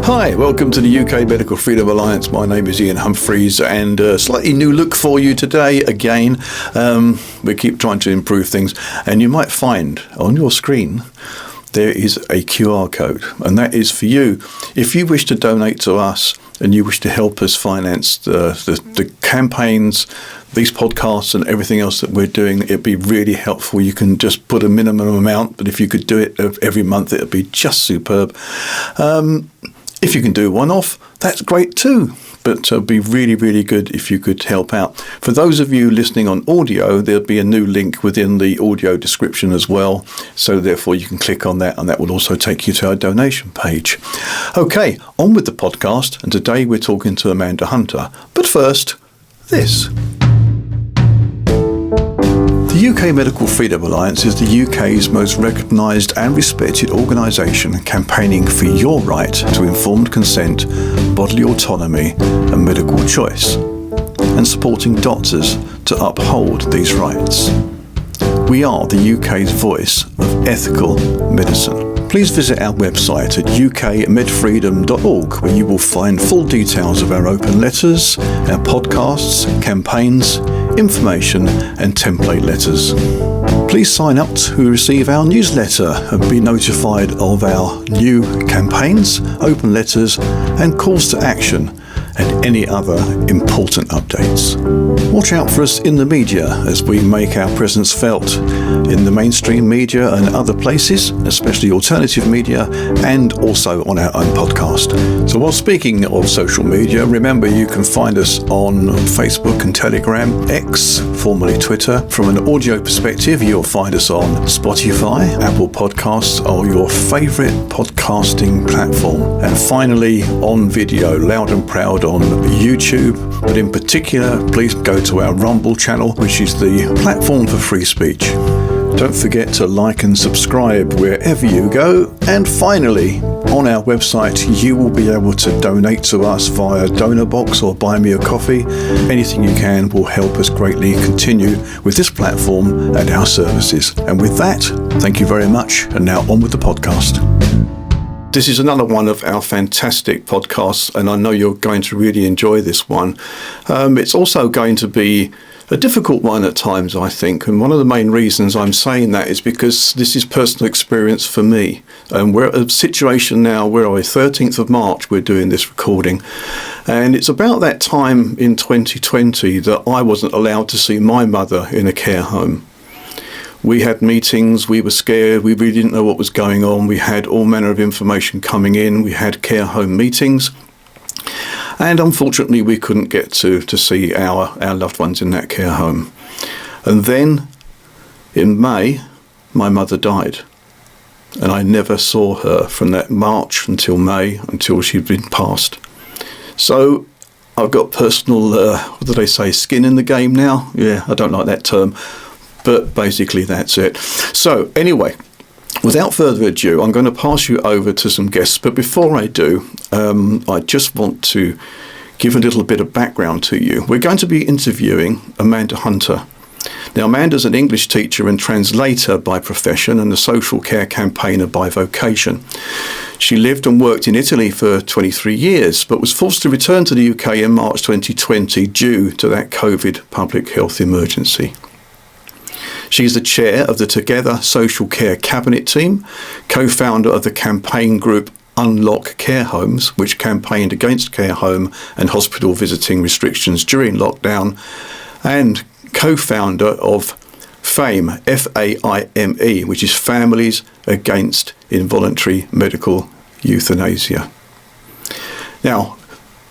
Hi, welcome to the UK Medical Freedom Alliance. My name is Ian Humphreys, and a slightly new look for you today again. We keep trying to improve things, and you might find on your screen there is a QR code, and that is for you. If you wish to donate to us and you wish to help us finance the campaigns, these podcasts and everything else that we're doing, it'd be really helpful. You can just put a minimum amount, but if you could do it every month, it'd be just superb. If you can do one-off, that's great too. But it'd be really, really good if you could help out. For those of you listening on audio, there'll be a new link within the audio description as well. So therefore you can click on that, and that will also take you to our donation page. Okay, on with the podcast. And today we're talking to Amanda Hunter. But first, this. The UK Medical Freedom Alliance is the UK's most recognised and respected organisation campaigning for your right to informed consent, bodily autonomy and medical choice, and supporting doctors to uphold these rights. We are the UK's voice of ethical medicine. Please visit our website at ukmedfreedom.org, where you will find full details of our open letters, our podcasts, campaigns, information and template letters. Please sign up to receive our newsletter and be notified of our new campaigns, open letters and calls to action, and any other important updates. Watch out for us in the media as we make our presence felt in the mainstream media and other places, especially alternative media, and also on our own podcast. So while speaking of social media, remember you can find us on Facebook and Telegram, X, formerly Twitter. From an audio perspective, you'll find us on Spotify, Apple Podcasts, or your favourite podcasting platform. And finally, on video, loud and proud on YouTube, but in particular, please go to our Rumble channel, which is the platform for free speech. Don't forget to like and subscribe wherever you go. And finally, on our website, you will be able to donate to us via donor box or buy me a coffee. Anything you can will help us greatly continue with this platform and our services. And with that, thank you very much. And now on with the podcast. This is another one of our fantastic podcasts, and I know you're going to really enjoy this one. It's also going to be a difficult one at times, I think, and one of the main reasons I'm saying that is because this is personal experience for me. We're at a situation now where on the 13th of March we're doing this recording, and it's about that time in 2020 that I wasn't allowed to see my mother in a care home. We had meetings, we were scared, we really didn't know what was going on. We had all manner of information coming in, we had care home meetings, and unfortunately we couldn't get to see our loved ones in that care home. And then in May, my mother died, and I never saw her from that March until May, until she'd been passed. So I've got personal, what do they say, skin in the game now? Yeah, I don't like that term. But basically that's it. So anyway, without further ado, I'm going to pass you over to some guests. But before I do, I just want to give a little bit of background to you. We're going to be interviewing Amanda Hunter. Now, Amanda's an English teacher and translator by profession and a social care campaigner by vocation. She lived and worked in Italy for 23 years, but was forced to return to the UK in March 2020 due to that COVID public health emergency. She's the chair of the Together Social Care Cabinet Team, co-founder of the campaign group Unlock Care Homes, which campaigned against care home and hospital visiting restrictions during lockdown, and co-founder of F.A.I.M.E, F-A.I.M.E, which is Families Against Involuntary Medical Euthanasia. Now,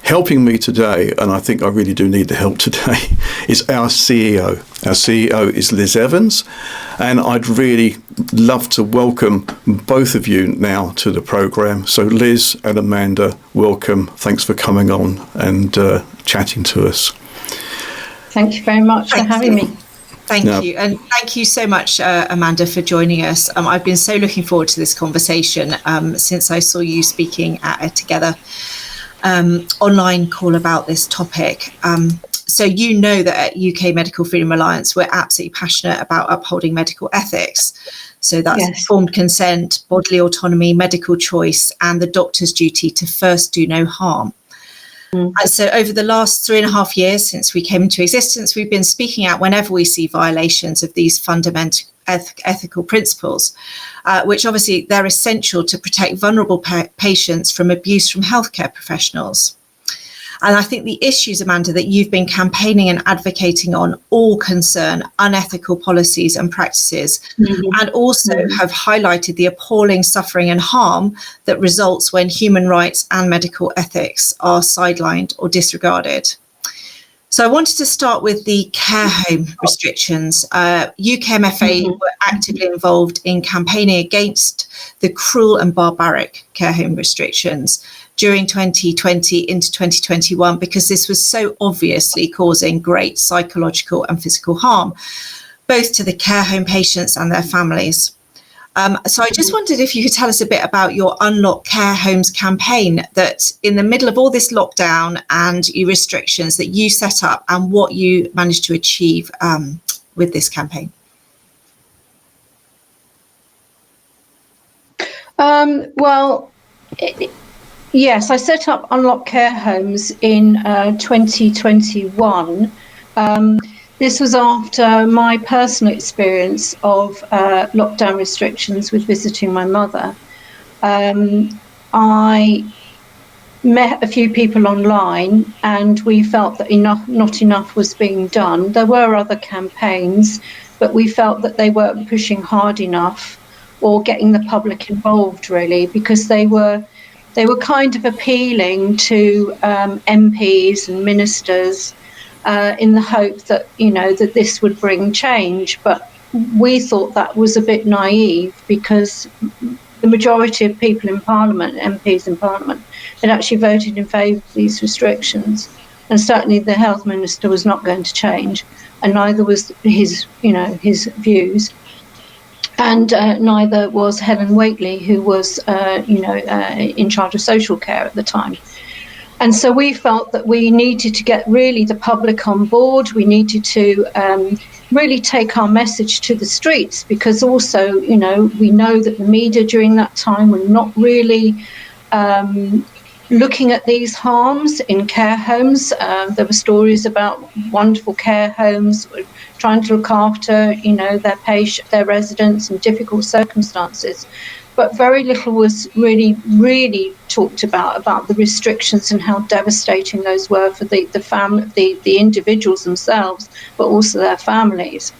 helping me today, and I think I really do need the help today, is our CEO. Our CEO is Liz Evans, and I'd really love to welcome both of you now to the programme. So Liz and Amanda, welcome. Thanks for coming on and chatting to us. Thank you very much for having me. Thank you. And thank you so much, Amanda, for joining us. I've been so looking forward to this conversation since I saw you speaking at a Together online call about this topic. So you know that at UK Medical Freedom Alliance, we're absolutely passionate about upholding medical ethics. So that's informed consent, bodily autonomy, medical choice, and the doctor's duty to first do no harm. And so over the last 3.5 years since we came into existence, we've been speaking out whenever we see violations of these fundamental ethical principles, which obviously they're essential to protect vulnerable patients from abuse from healthcare professionals. And I think the issues, Amanda, that you've been campaigning and advocating on all concern unethical policies and practices, and also have highlighted the appalling suffering and harm that results when human rights and medical ethics are sidelined or disregarded. So I wanted to start with the care home restrictions. UKMFA were actively involved in campaigning against the cruel and barbaric care home restrictions during 2020 into 2021, because this was so obviously causing great psychological and physical harm, both to the care home patients and their families. So I just wondered if you could tell us a bit about your Unlock Care Homes campaign, that in the middle of all this lockdown and your restrictions that you set up, and what you managed to achieve with this campaign. Yes, I set up Unlock Care Homes in 2021. This was after my personal experience of lockdown restrictions with visiting my mother. I met a few people online, and we felt that not enough was being done. There were other campaigns, but we felt that they weren't pushing hard enough or getting the public involved, really, because they were kind of appealing to MPs and ministers in the hope that, that this would bring change. But we thought that was a bit naive, because the majority of people in Parliament, MPs in Parliament, had actually voted in favour of these restrictions. And certainly the health minister was not going to change, and neither was his views. And neither was Helen Whately, who was, in charge of social care at the time. And so we felt that we needed to get really the public on board. We needed to really take our message to the streets, because also, we know that the media during that time were not really looking at these harms in care homes. There were stories about wonderful care homes trying to look after, their residents in difficult circumstances. But very little was really talked about the restrictions and how devastating those were for the individuals themselves, but also their families.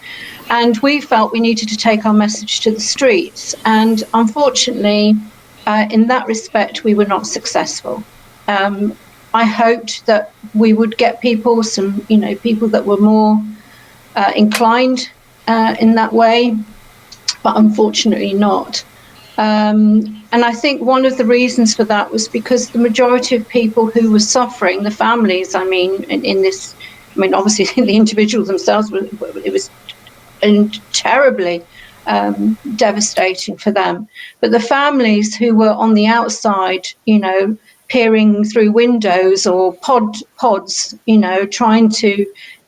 And we felt we needed to take our message to the streets. And unfortunately, in that respect, we were not successful. I hoped that we would get people that were more inclined in that way, but unfortunately not. And I think one of the reasons for that was because the majority of people who were suffering, the families, obviously the individuals themselves, it was terribly devastating for them. But the families who were on the outside, peering through windows or pods, trying to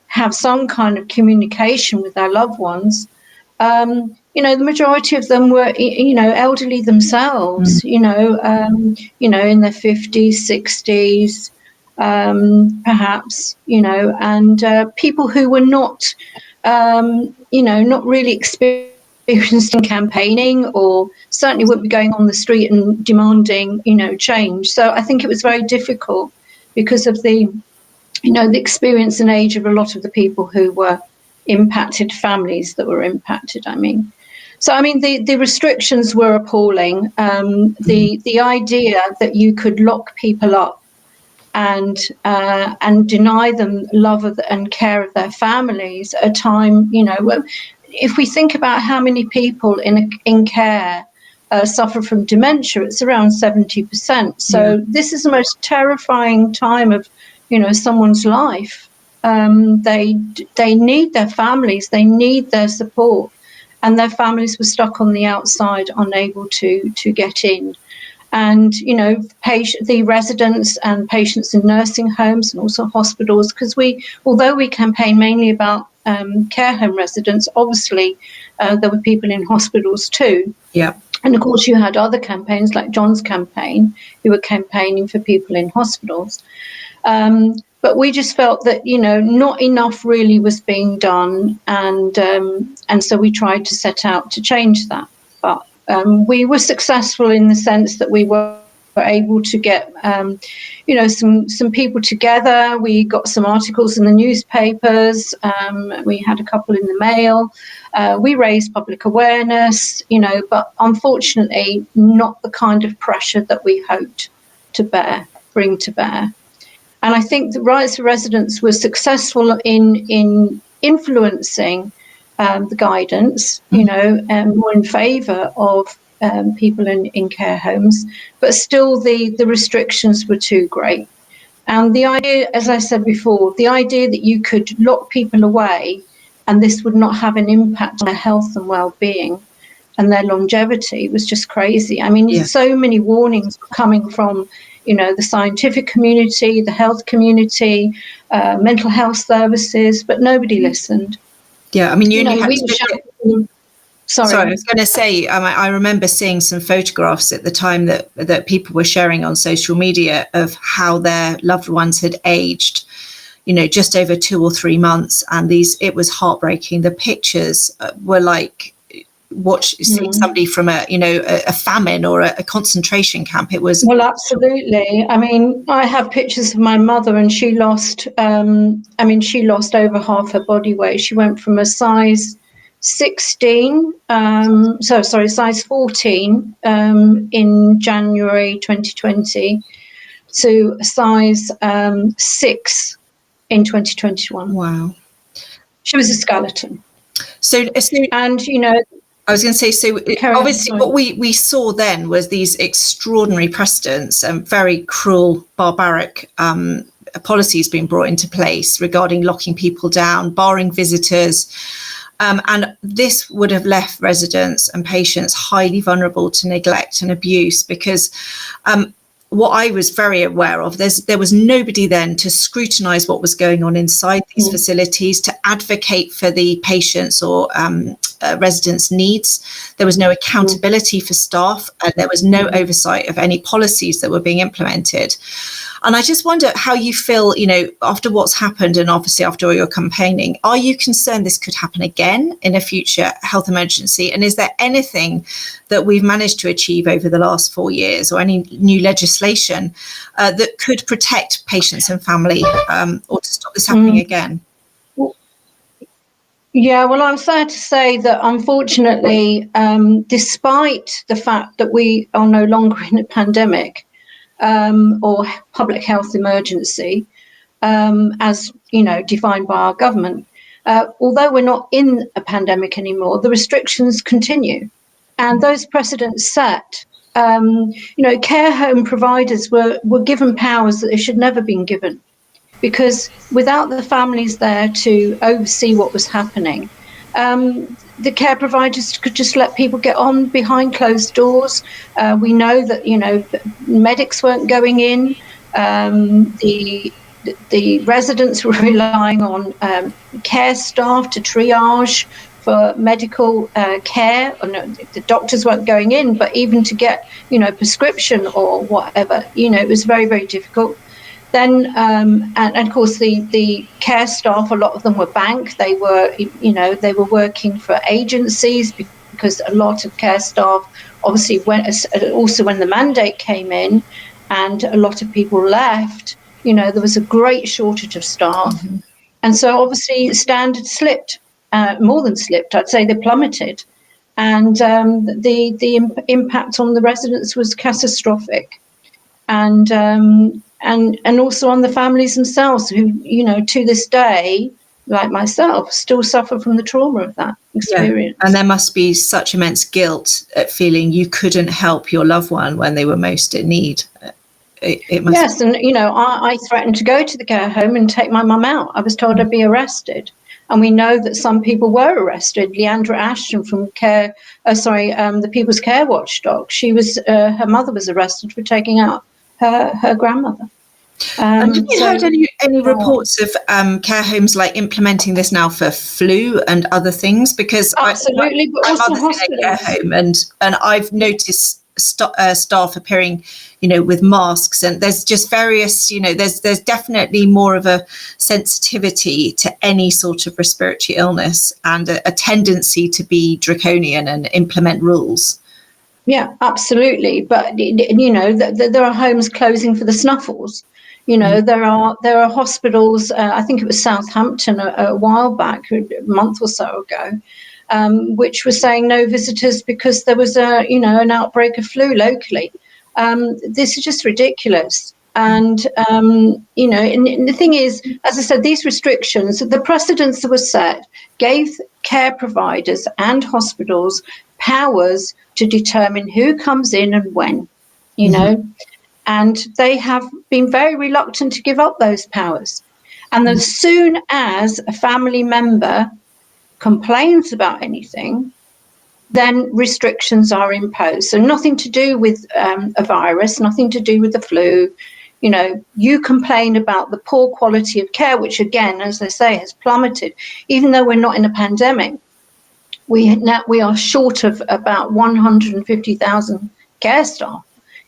have some kind of communication with their loved ones, the majority of them were, elderly themselves, in their 50s, 60s, perhaps, and people who were not, not really experienced in campaigning, or certainly wouldn't be going on the street and demanding, change. So I think it was very difficult because of the experience and age of a lot of the people who were impacted, families that were impacted, So, the restrictions were appalling. The idea that you could lock people up and deny them love and care of their families at a time, if we think about how many people in care suffer from dementia, it's around 70%. So this is the most terrifying time of, someone's life. They need their families, they need their support, and their families were stuck on the outside, unable to get in. and, the residents and patients in nursing homes and also hospitals, because although we campaign mainly about care home residents, obviously there were people in hospitals too. Yeah. And of course you had other campaigns like John's campaign, who were campaigning for people in hospitals. But we just felt that, not enough really was being done. And so we tried to set out to change that. But we were successful in the sense that we were able to get, some people together. We got some articles in the newspapers. We had a couple in the Mail. We raised public awareness, but unfortunately not the kind of pressure that we hoped to bring to bear. And I think the Rights for Residents was successful in influencing the guidance, more in favour of people in care homes, but still the restrictions were too great. And the idea, as I said before, the idea that you could lock people away and this would not have an impact on their health and well-being and their longevity was just crazy. I mean, so many warnings coming from, the scientific community, the health community, mental health services, but nobody listened. Yeah, I mean, Sorry, I was going to say, I remember seeing some photographs at the time that people were sharing on social media of how their loved ones had aged, just over 2 or 3 months. And it was heartbreaking. The pictures were like seeing somebody from a famine or a concentration camp. It was. Well, absolutely. I mean, I have pictures of my mother and she lost over half her body weight. She went from a size 16, size 14 in January 2020 to size 6 in 2021. Wow. She was a skeleton. And, I was going to say, obviously what we saw then was these extraordinary precedents and very cruel, barbaric policies being brought into place regarding locking people down, barring visitors. And this would have left residents and patients highly vulnerable to neglect and abuse because what I was very aware of, there was nobody then to scrutinise what was going on inside these facilities, to advocate for the patients or residents' needs. There was no accountability for staff, and there was no oversight of any policies that were being implemented. And I just wonder how you feel, after what's happened and obviously after all your campaigning, are you concerned this could happen again in a future health emergency? And is there anything that we've managed to achieve over the last 4 years or any new legislation that could protect patients and family or to stop this happening again? Yeah, well, I'm sad to say that unfortunately, despite the fact that we are no longer in a pandemic, or public health emergency, as defined by our government. Although we're not in a pandemic anymore, the restrictions continue, and those precedents set. Care home providers were given powers that they should never been given, because without the families there to oversee what was happening, the care providers could just let people get on behind closed doors. We know that, medics weren't going in. The residents were relying on care staff to triage for medical care. The doctors weren't going in, but even to get, prescription or whatever, it was very, very difficult. Then, and of course, the care staff, a lot of them were bank. They were, they were working for agencies because a lot of care staff, obviously, also when the mandate came in and a lot of people left, there was a great shortage of staff. Mm-hmm. And so obviously standards slipped, more than slipped. I'd say they plummeted. And the impact on the residents was catastrophic. And also on the families themselves who, to this day, like myself, still suffer from the trauma of that experience. Yeah. And there must be such immense guilt at feeling you couldn't help your loved one when they were most in need. Yes, and, I threatened to go to the care home and take my mum out. I was told I'd be arrested. And we know that some people were arrested. Leandra Ashton from the People's Care Watchdog, her mother was arrested for taking out her grandmother. And have you heard any reports of care homes like implementing this now for flu and other things? Because absolutely, but also hospitals. In a care home, and I've noticed staff appearing, with masks, and there's just various, there's definitely more of a sensitivity to any sort of respiratory illness and a tendency to be draconian and implement rules. Yeah, absolutely. But there are homes closing for the snuffles. There are hospitals. I think it was Southampton a while back, a month or so ago, which was saying no visitors because there was an outbreak of flu locally. This is just ridiculous. And and the thing is, as I said, these restrictions, the precedents that were set, gave care providers and hospitals powers to determine who comes in and when, and they have been very reluctant to give up those powers. And as soon as a family member complains about anything, then restrictions are imposed. So nothing to do with a virus, nothing to do with the flu. You complain about the poor quality of care, which again, as I say, has plummeted. Even though we're not in a pandemic, we are short of about 150,000 care staff.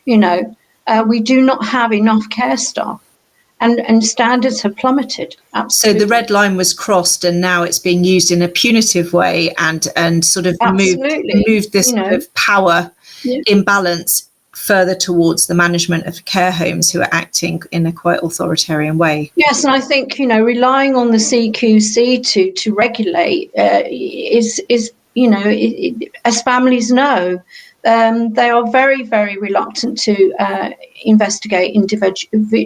We do not have enough care staff, and standards have plummeted. Absolutely. So the red line was crossed, and now it's being used in a punitive way, and sort of moved this sort of power imbalance further towards the management of care homes who are acting in a quite authoritarian way. Yes, and I think relying on the CQC to regulate is as families know. They are very, very reluctant to investigate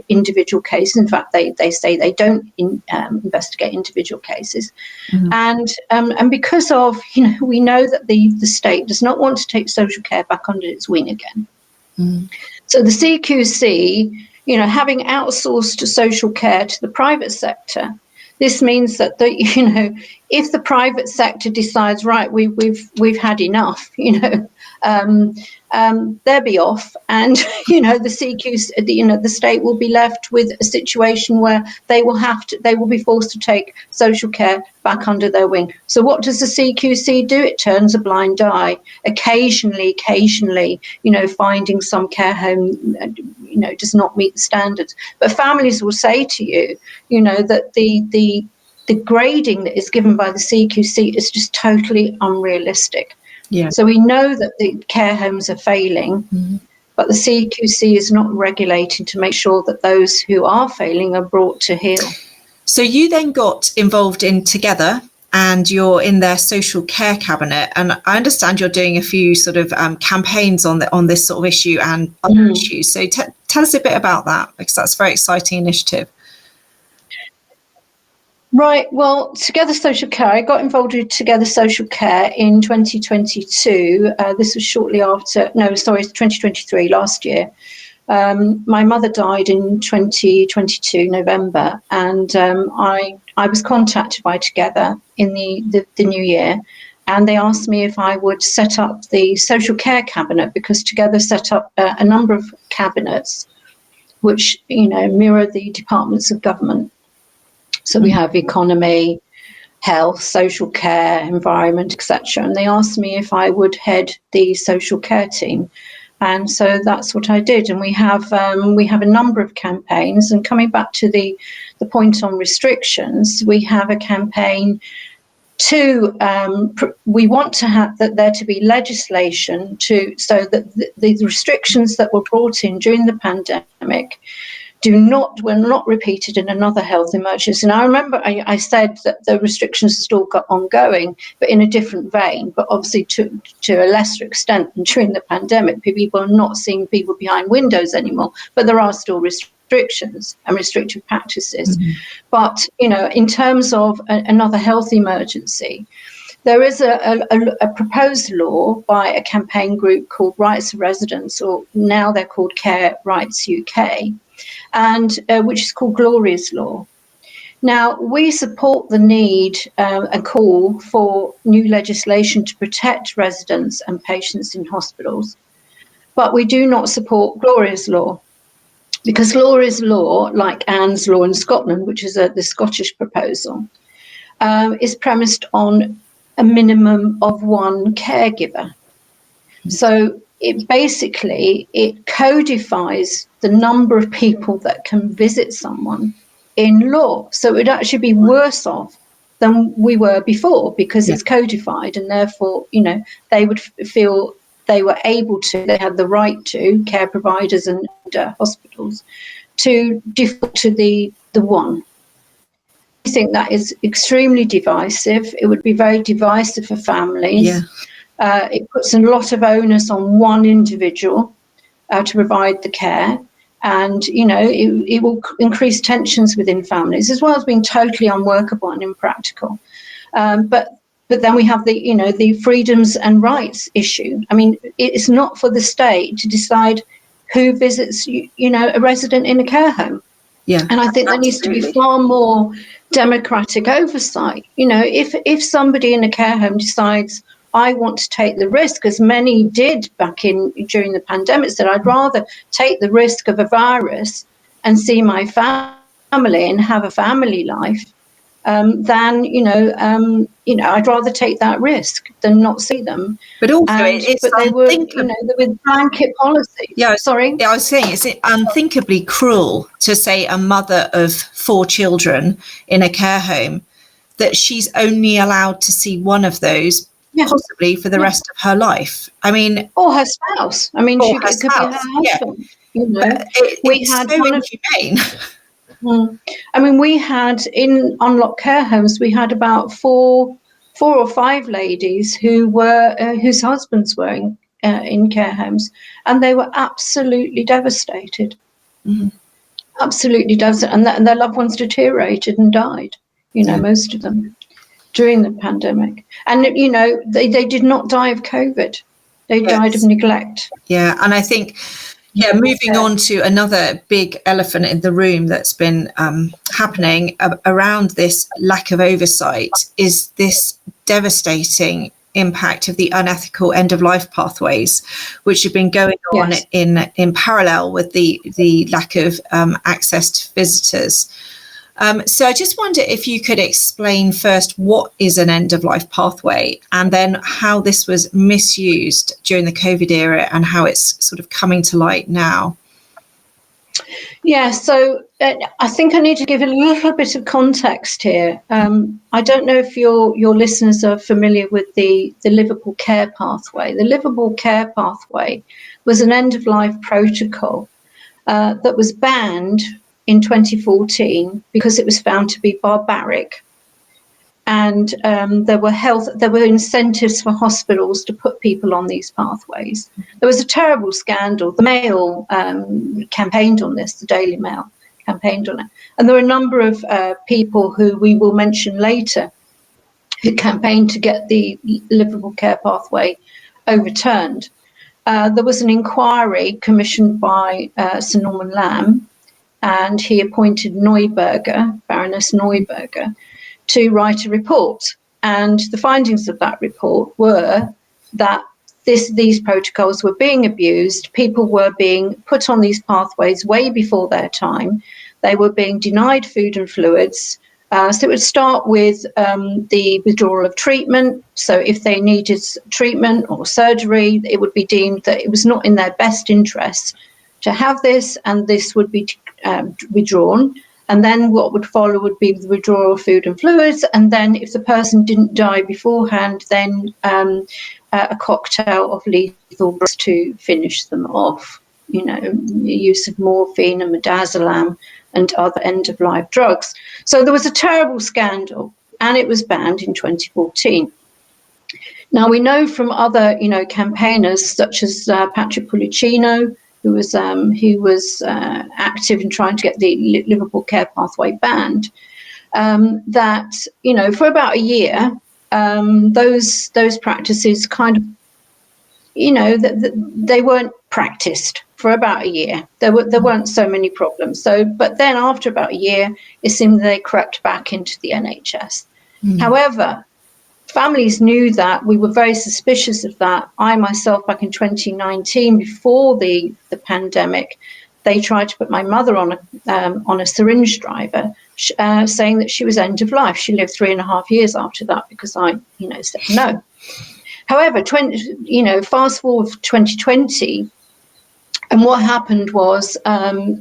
individual cases. In fact, they say they don't investigate individual cases. Mm-hmm. And because of, we know that the state does not want to take social care back under its wing again. Mm. So the CQC, having outsourced social care to the private sector, this means that if the private sector decides, right, we've had enough, they'll be off, and the CQC, the state will be left with a situation where they will be forced to take social care back under their wing. So what does the CQC do? It turns a blind eye. Occasionally, finding some care home, does not meet the standards. But families will say to you, that the grading that is given by the CQC is just totally unrealistic. Yeah. So we know that the care homes are failing, mm-hmm. but the CQC is not regulating to make sure that those who are failing are brought to heel. So you then got involved in Together, and you're in their social care cabinet, and I understand you're doing a few sort of campaigns on this sort of issue and other issues. So tell us a bit about that, because that's a very exciting initiative. Right. Well, Together Social Care, I got involved with Together Social Care in 2022. This was shortly after, 2023, last year. My mother died in 2022, November, and I was contacted by Together in the new year, and they asked me if I would set up the social care cabinet, because Together set up a number of cabinets which, mirror the departments of government. So we have economy, health, social care, environment, etc. And they asked me if I would head the social care team. And so that's what I did. And we have a number of campaigns. And coming back to the point on restrictions, we have a campaign we want to have there to be legislation so that the restrictions that were brought in during the pandemic were not repeated in another health emergency. And I remember I said that the restrictions are still ongoing, but in a different vein, but obviously to a lesser extent than during the pandemic. People are not seeing people behind windows anymore, but there are still restrictions and restrictive practices. Mm-hmm. But, in terms of another health emergency, there is a proposed law by a campaign group called Rights of Residents, or now they're called Care Rights UK, and which is called Gloria's Law. Now, we support the need and call for new legislation to protect residents and patients in hospitals, but we do not support Gloria's law, because Gloria's law, like Anne's law in Scotland, which is the Scottish proposal, is premised on a minimum of one caregiver. So it codifies the number of people that can visit someone in law. So it would actually be worse off than we were before, because it's codified, and therefore, they would feel they were able to, they had the right to, care providers and hospitals, to default to the one. I think that is extremely divisive. It would be very divisive for families. Yeah. It puts a lot of onus on one individual to provide the care. And, it will increase tensions within families, as well as being totally unworkable and impractical. But then we have the freedoms and rights issue. I mean, it's not for the state to decide who visits, a resident in a care home. Yeah. And I think there needs to be far more democratic oversight. If somebody in a care home decides, I want to take the risk, as many did during the pandemic, said, I'd rather take the risk of a virus and see my family and have a family life than, I'd rather take that risk than not see them. But also, but they were, with blanket policies. Yeah, sorry. I was saying it's unthinkably cruel to say a mother of 4 children in a care home that she's only allowed to see one of those. Yeah. Possibly for the rest of her life. I mean, or her spouse. I mean, it could be her husband. Yeah. It's so inhumane. I mean, we had in unlocked care homes, we had about four or five ladies who were whose husbands were in care homes, and they were absolutely devastated. Mm-hmm. Absolutely devastated, and their loved ones deteriorated and died. Most of them. During the pandemic. And, they did not die of COVID. They died of neglect. Yeah, and I think, moving on to another big elephant in the room that's been happening around this lack of oversight is this devastating impact of the unethical end-of-life pathways, which have been going on in parallel with the lack of access to visitors. So I just wonder if you could explain first what is an end-of-life pathway, and then how this was misused during the COVID era and how it's sort of coming to light now. Yeah, so I think I need to give a little bit of context here. I don't know if your listeners are familiar with the Liverpool Care Pathway. The Liverpool Care Pathway was an end-of-life protocol that was banned in 2014 because it was found to be barbaric, and there were incentives for hospitals to put people on these pathways. There was a terrible scandal. The Mail campaigned on this. The Daily Mail campaigned on it, and there were a number of people who we will mention later who campaigned to get the Liverpool Care Pathway overturned. There was an inquiry commissioned by Sir Norman Lamb, and he appointed Baroness Neuberger, to write a report. And the findings of that report were that these protocols were being abused. People were being put on these pathways way before their time. They were being denied food and fluids. So it would start with the withdrawal of treatment. So if they needed treatment or surgery, it would be deemed that it was not in their best interest to have this, and this would be withdrawn. And then what would follow would be the withdrawal of food and fluids. And then if the person didn't die beforehand, then a cocktail of lethal drugs to finish them off. The use of morphine and midazolam and other end-of-life drugs. So there was a terrible scandal, and it was banned in 2014. Now, we know from other, campaigners such as Patrick Pulicino, who was active in trying to get the Liverpool Care Pathway banned, that, for about a year, those practices kind of, they weren't practiced for about a year. There weren't so many problems. But then after about a year, it seemed they crept back into the NHS. However, families knew that. We were very suspicious of that. I myself, back in 2019, before the pandemic, they tried to put my mother on a syringe driver, saying that she was end of life. She lived 3.5 years after that because I, said no. However, fast forward to 2020, and what happened was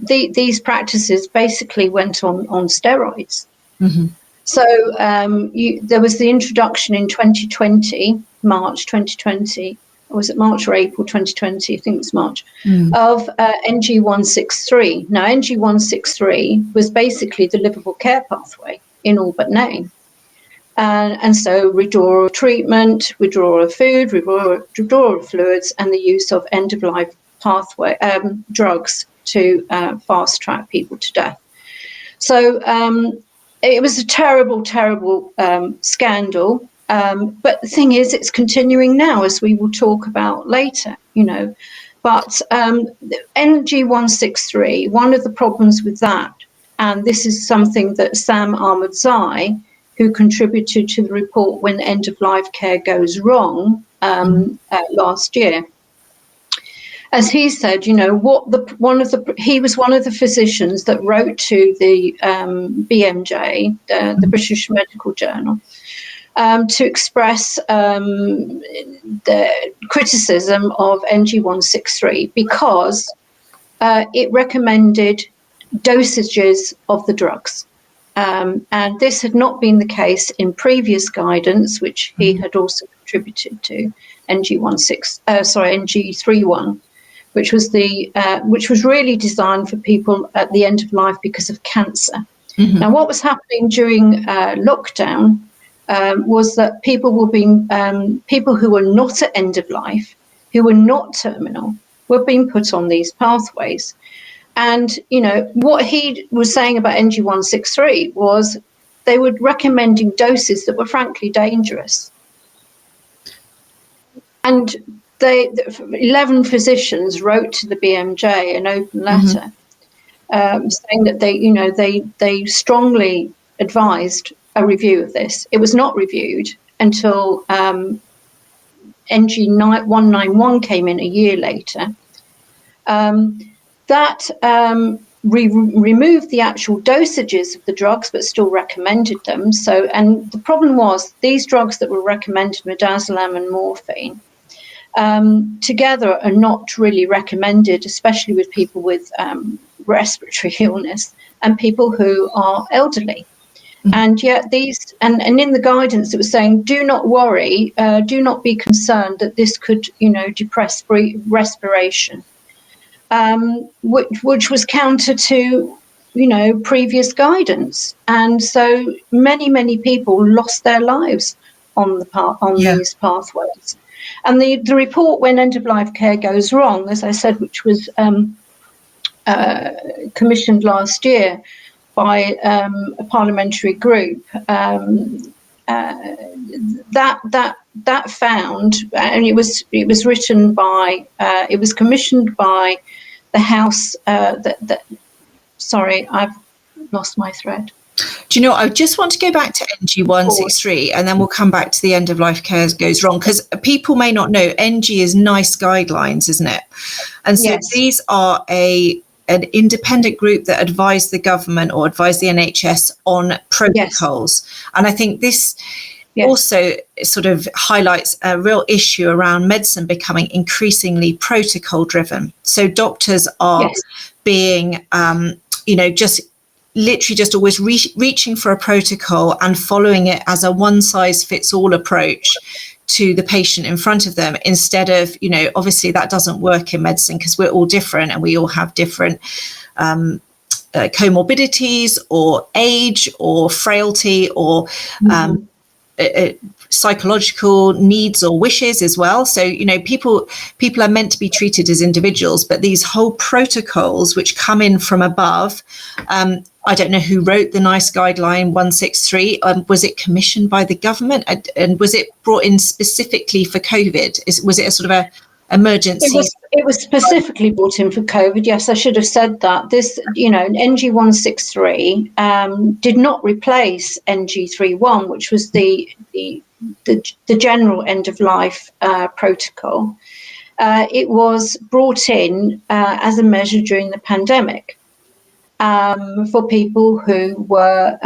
these practices basically went on steroids. Mm-hmm. So there was the introduction in 2020, March 2020, or was it March or April 2020? I think it was March, of NG163. Now, NG163 was basically the livable care pathway in all but name. And so withdrawal treatment, withdrawal of food, withdrawal of fluids, and the use of end-of-life pathway drugs to fast-track people to death. So it was a terrible, terrible scandal. But the thing is, it's continuing now, as we will talk about later, But NG163, one of the problems with that, and this is something that Sam Ahmadzai, who contributed to the report When End-of-Life Care Goes Wrong last year, as he said, he was one of the physicians that wrote to the BMJ, the British Medical Journal, to express the criticism of NG163 because it recommended dosages of the drugs. And this had not been the case in previous guidance, which he had also contributed to, NG31, which was really designed for people at the end of life because of cancer. Mm-hmm. Now, what was happening during lockdown was that people who were not at end of life, who were not terminal, were being put on these pathways. And, what he was saying about NG163 was they were recommending doses that were frankly dangerous. And 11 physicians wrote to the BMJ an open letter saying that they strongly advised a review of this. It was not reviewed until NG191 came in a year later. That removed the actual dosages of the drugs, but still recommended them. And the problem was these drugs that were recommended, midazolam and morphine, together are not really recommended, especially with people with respiratory illness and people who are elderly. Mm-hmm. And yet and in the guidance it was saying, do not worry, do not be concerned that this could, depress respiration. Which was counter to, previous guidance. And so many people lost their lives on these pathways. And the report When End-of-Life Care Goes Wrong, as I said, which was commissioned last year by a parliamentary group, that found, and it was written by, it was commissioned by the House. Sorry, I've lost my thread. Do you know, I just want to go back to NG163 and then we'll come back to the End of Life Care Goes Wrong, because people may not know NG is NICE guidelines, isn't it? And so these are an independent group that advise the government or advise the NHS on protocols. Yes. And I think this also sort of highlights a real issue around medicine becoming increasingly protocol driven. So doctors are being, just literally just always reaching for a protocol and following it as a one size fits all approach to the patient in front of them, instead of, obviously that doesn't work in medicine because we're all different and we all have different comorbidities or age or frailty or psychological needs or wishes as well. So, people are meant to be treated as individuals, but these whole protocols which come in from above, I don't know who wrote the NICE guideline 163. Was it commissioned by the government? And was it brought in specifically for COVID? Was it a sort of emergency. It was specifically brought in for COVID. Yes, I should have said that. This, NG 163 did not replace NG 31, which was the general end of life protocol. It was brought in as a measure during the pandemic for people who were,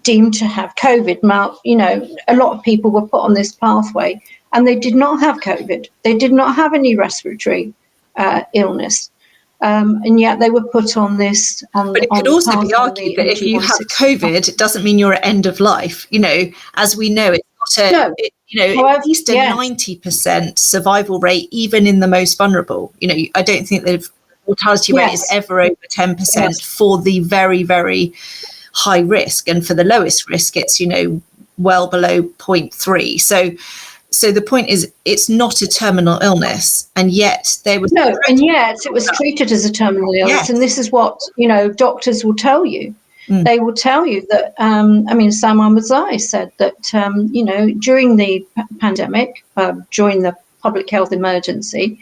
deemed to have COVID. A lot of people were put on this pathway, and they did not have COVID. They did not have any respiratory illness, and yet they were put on this. But it could also be argued that if you have COVID, it doesn't mean you're at end of life. As we know, it's not at least a 90% survival rate, even in the most vulnerable. I don't think the mortality rate is ever over 10% for the very, very high risk, and for the lowest risk, it's well below 0.3. So the point is, it's not a terminal illness, and yet it was treated as a terminal illness. Yes. And this is what doctors will tell you. They will tell you that. Sam Ahmadzai said that during the pandemic, during the public health emergency,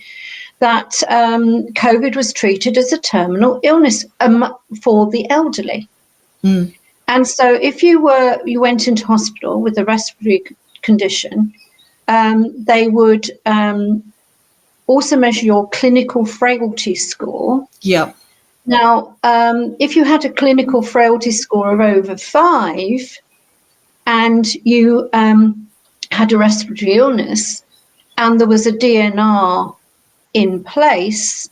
that COVID was treated as a terminal illness for the elderly. And so if you went into hospital with a respiratory condition, they would also measure your clinical frailty score. Yeah. Now, if you had a clinical frailty score of over 5 and you had a respiratory illness and there was a DNR in place,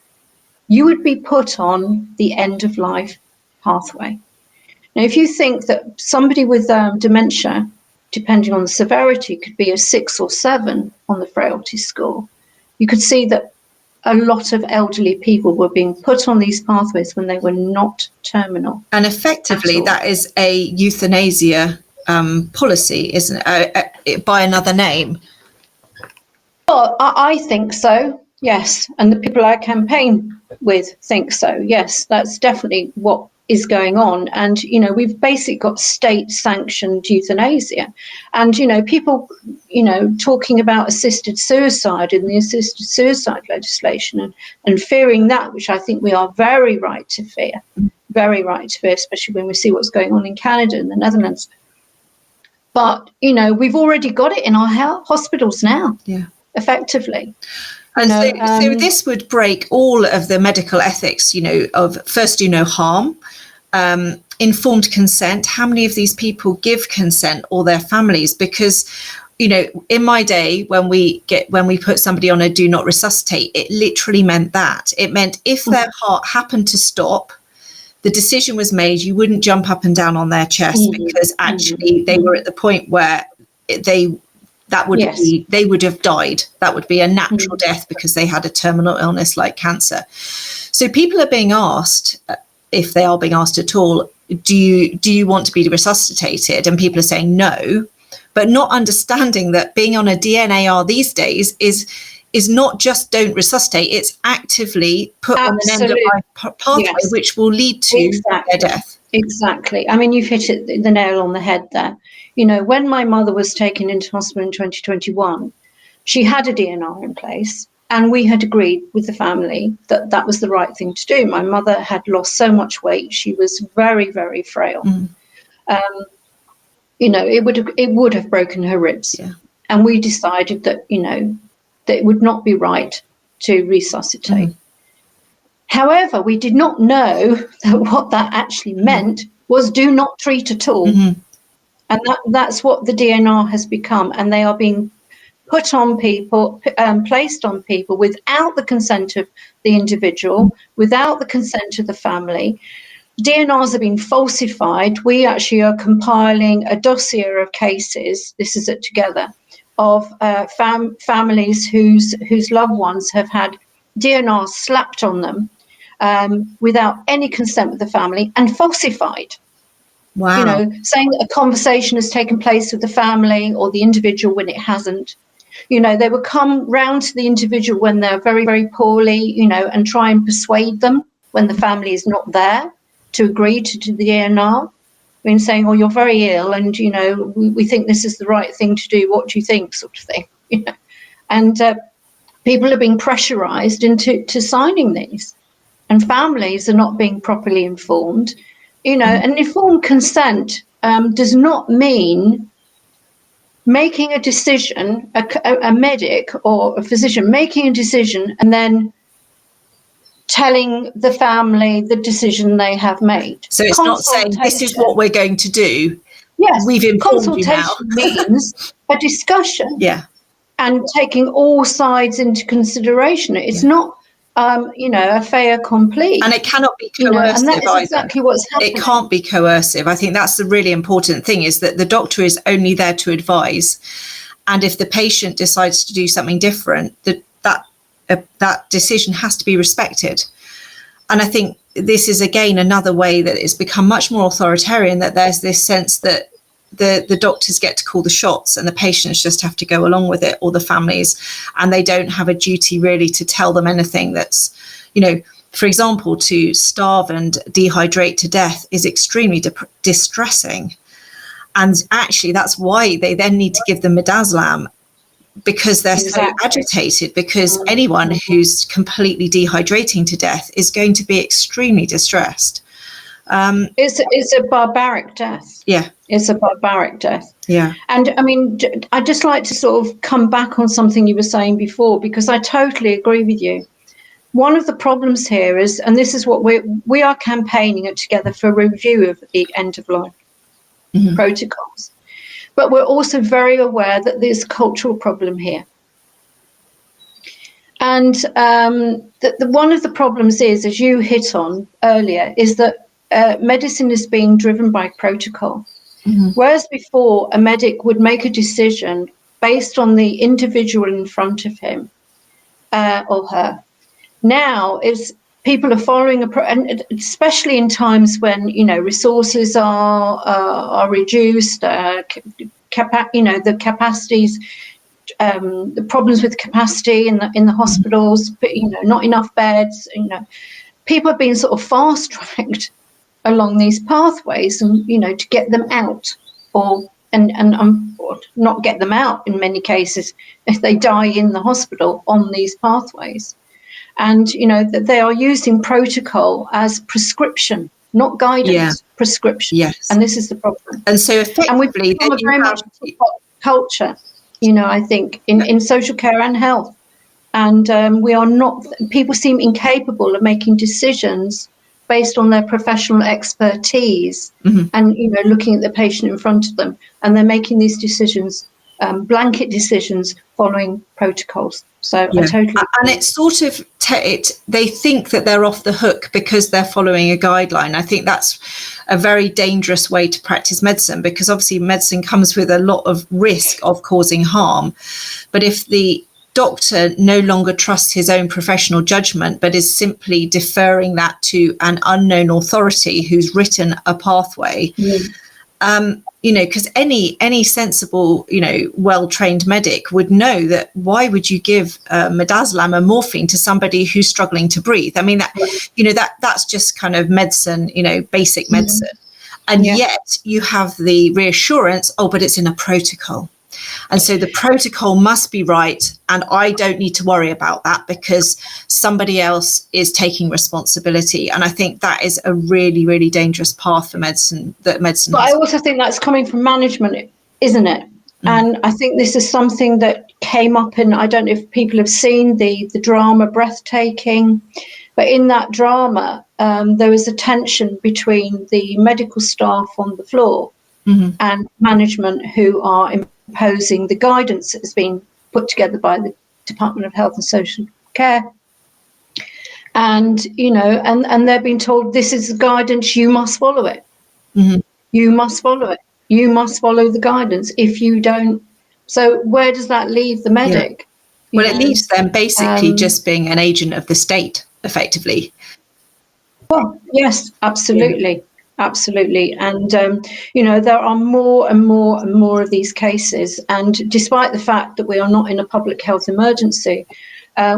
you would be put on the end of life pathway. Now, if you think that somebody with dementia, depending on the severity, could be a 6 or 7 on the frailty score, you could see that a lot of elderly people were being put on these pathways when they were not terminal. And effectively, that is a euthanasia policy, isn't it? By another name. Well, I think so, yes. And the people I campaign with think so, yes. That's definitely what is going on. And we've basically got state sanctioned euthanasia, and people talking about assisted suicide in the assisted suicide legislation and fearing that, which I think we are very right to fear, especially when we see what's going on in Canada and the Netherlands. But we've already got it in our hospitals now, effectively. And so this would break all of the medical ethics, of first do no harm, informed consent. How many of these people give consent, or their families? Because, in my day, when we put somebody on a do not resuscitate, it literally meant that. It meant if their heart happened to stop, the decision was made, you wouldn't jump up and down on their chest because actually they were at the point where they would have died. That would be a natural death because they had a terminal illness like cancer. So people are being asked, if they are being asked at all, do you want to be resuscitated? And people are saying no, but not understanding that being on a DNAR these days is not just don't resuscitate, it's actively put on an end of life pathway, which will lead to their death. Exactly. You've hit the nail on the head there. When my mother was taken into hospital in 2021, she had a DNR in place, and we had agreed with the family that that was the right thing to do. My mother had lost so much weight; she was very, very frail. It would have broken her ribs, and we decided that that it would not be right to resuscitate. However, we did not know that what that actually meant was do not treat at all. And that's what the DNR has become. And they are being put on people, placed on people without the consent of the individual, without the consent of the family. DNRs are being falsified. We actually are compiling a dossier of cases, this is it together, of families whose loved ones have had DNRs slapped on them without any consent of the family and falsified. Wow. Saying that a conversation has taken place with the family or the individual when it hasn't. They will come round to the individual when they're very, very poorly, and try and persuade them when the family is not there to agree to do the DNR. Saying, you're very ill and, we think this is the right thing to do. What do you think, sort of thing, And people are being pressurised into signing these, and families are not being properly informed. And informed consent does not mean making a decision, a medic or a physician making a decision and then telling the family the decision they have made. So it's not saying this is what we're going to do. Yes, we've informed you now. Consultation means a discussion. Yeah. And taking all sides into consideration. It's not, a fait accompli. And it cannot be coercive and that is exactly what's happening. It can't be coercive. I think that's the really important thing, is that the doctor is only there to advise. And if the patient decides to do something different, that decision has to be respected. And I think this is, again, another way that it's become much more authoritarian, that there's this sense that the doctors get to call the shots and the patients just have to go along with it, or the families, and they don't have a duty really to tell them anything that's, for example, to starve and dehydrate to death is extremely distressing. And actually that's why they then need to give them midazolam, because they're so agitated, because anyone who's completely dehydrating to death is going to be extremely distressed. It's a barbaric death. Yeah. It's a barbaric death. Yeah. And I mean, I'd just like to sort of come back on something you were saying before, because I totally agree with you. One of the problems here is, and this is what we are campaigning it together for review of the end of life protocols. But we're also very aware that there's a cultural problem here. And one of the problems is, as you hit on earlier, is that medicine is being driven by protocol. Whereas before, a medic would make a decision based on the individual in front of him or her. Now, people are following and especially in times when resources are reduced, the capacities, the problems with capacity in the hospitals, not enough beds. People are being sort of fast tracked along these pathways, and to get them out, or not get them out in many cases if they die in the hospital on these pathways. And that they are using protocol as prescription, not guidance. Prescription. Yes. And this is the problem. And so effectively, and we've become very much a culture, I think, in social care and health. And people seem incapable of making decisions based on their professional expertise and, looking at the patient in front of them. And they're making these decisions, blanket decisions, following protocols. So I totally agree. And it's sort of, they think that they're off the hook because they're following a guideline. I think that's a very dangerous way to practice medicine, because obviously medicine comes with a lot of risk of causing harm. But if the doctor no longer trusts his own professional judgment, but is simply deferring that to an unknown authority who's written a pathway, because any sensible, well-trained medic would know that why would you give midazolam or morphine to somebody who's struggling to breathe? I mean, that's just kind of medicine, basic medicine. And yet you have the reassurance, but it's in a protocol. And so the protocol must be right, and I don't need to worry about that because somebody else is taking responsibility. And I think that is a really, really dangerous path for medicine. But I also think that's coming from management, isn't it? And I think this is something that came up in, I don't know if people have seen the drama Breathtaking, but in that drama, there was a tension between the medical staff on the floor and management who are imposing the guidance that has been put together by the Department of Health and Social Care. And, and they're being told, this is the guidance, you must follow it. You must follow it. You must follow the guidance. If you don't, so where does that leave the medic? Well, it leaves them basically just being an agent of the state, effectively. Well, yes, absolutely. Absolutely. And, there are more and more and more of these cases. And despite the fact that we are not in a public health emergency,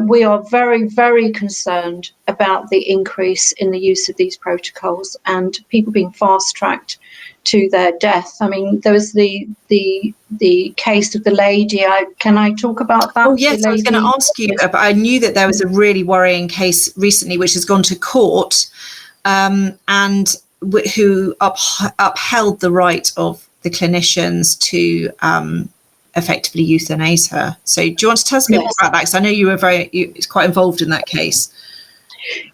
we are very, very concerned about the increase in the use of these protocols and people being fast-tracked to their death. I mean, there was the case of the lady. Can I talk about that? Oh yes, I was going to ask you. But I knew that there was a really worrying case recently, which has gone to court, and who upheld the right of the clinicians to effectively euthanize her. So do you want to tell us a bit more about that? Because I know you were quite involved in that case.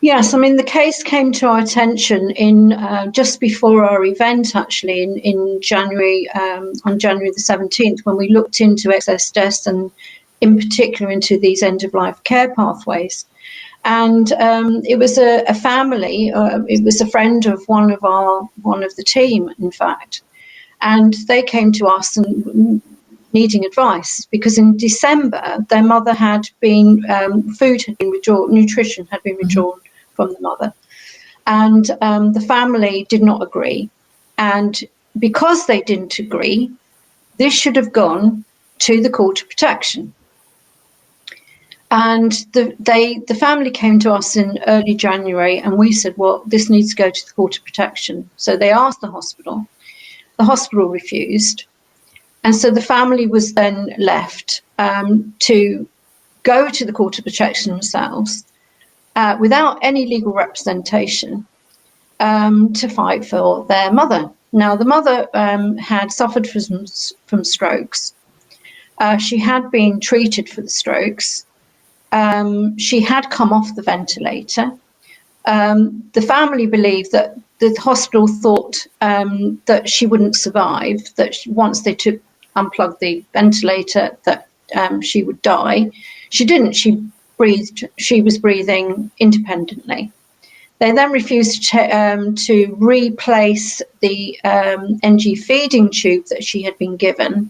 Yes, I mean, the case came to our attention in just before our event, actually, in January, on January the 17th, when we looked into excess deaths and in particular into these end-of-life care pathways. And it was a family, it was a friend of one of the team, in fact, and they came to us and needing advice because in December their mother had been food had been withdrawn, nutrition had been withdrawn from the mother, and the family did not agree, and because they didn't agree, this should have gone to the Court of Protection. And the family came to us in early January, and we said, well, this needs to go to the Court of Protection. So they asked the hospital. The hospital refused. And so the family was then left to go to the Court of Protection themselves without any legal representation to fight for their mother. Now, the mother had suffered from strokes. She had been treated for the strokes. She had come off the ventilator. The family believed that the hospital thought that she wouldn't survive, that once they unplugged the ventilator, that she would die. She didn't. She was breathing independently. They then refused to replace the NG feeding tube that she had been given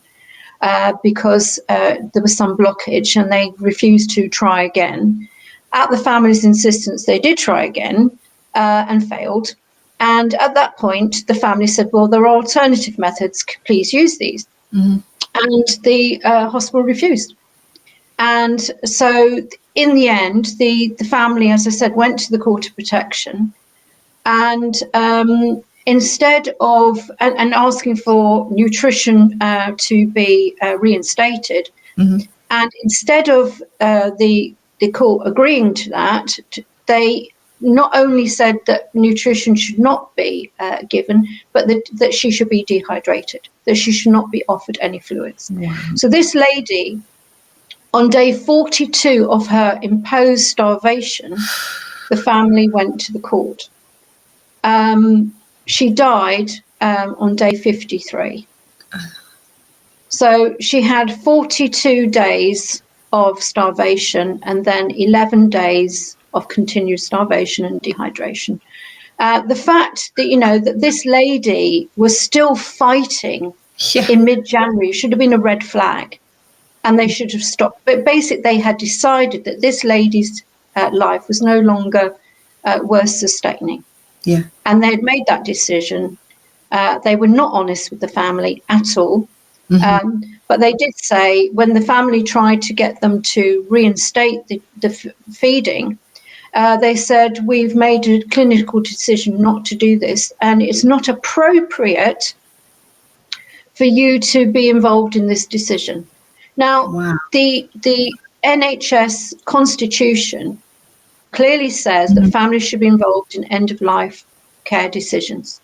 because there was some blockage, and they refused to try again. At the family's insistence, they did try again and failed. And at that point, the family said, well, there are alternative methods, please use these. Mm-hmm. And the hospital refused. And so in the end, the family, as I said, went to the Court of Protection, and instead of and asking for nutrition to be reinstated, mm-hmm. and instead of the court agreeing to that, they not only said that nutrition should not be given, but that she should be dehydrated, that she should not be offered any fluids. Wow. So this lady, on day 42 of her imposed starvation, the family went to the court. She died on day 53. So she had 42 days of starvation and then 11 days of continued starvation and dehydration. The fact that, that this lady was still fighting in mid-January should have been a red flag, and they should have stopped. But basically, they had decided that this lady's life was no longer worth sustaining. Yeah. And they had made that decision. They were not honest with the family at all. Mm-hmm. But they did say, when the family tried to get them to reinstate the feeding, they said, we've made a clinical decision not to do this, and it's not appropriate for you to be involved in this decision. Now, wow. the NHS constitution clearly says mm-hmm. that families should be involved in end-of-life care decisions,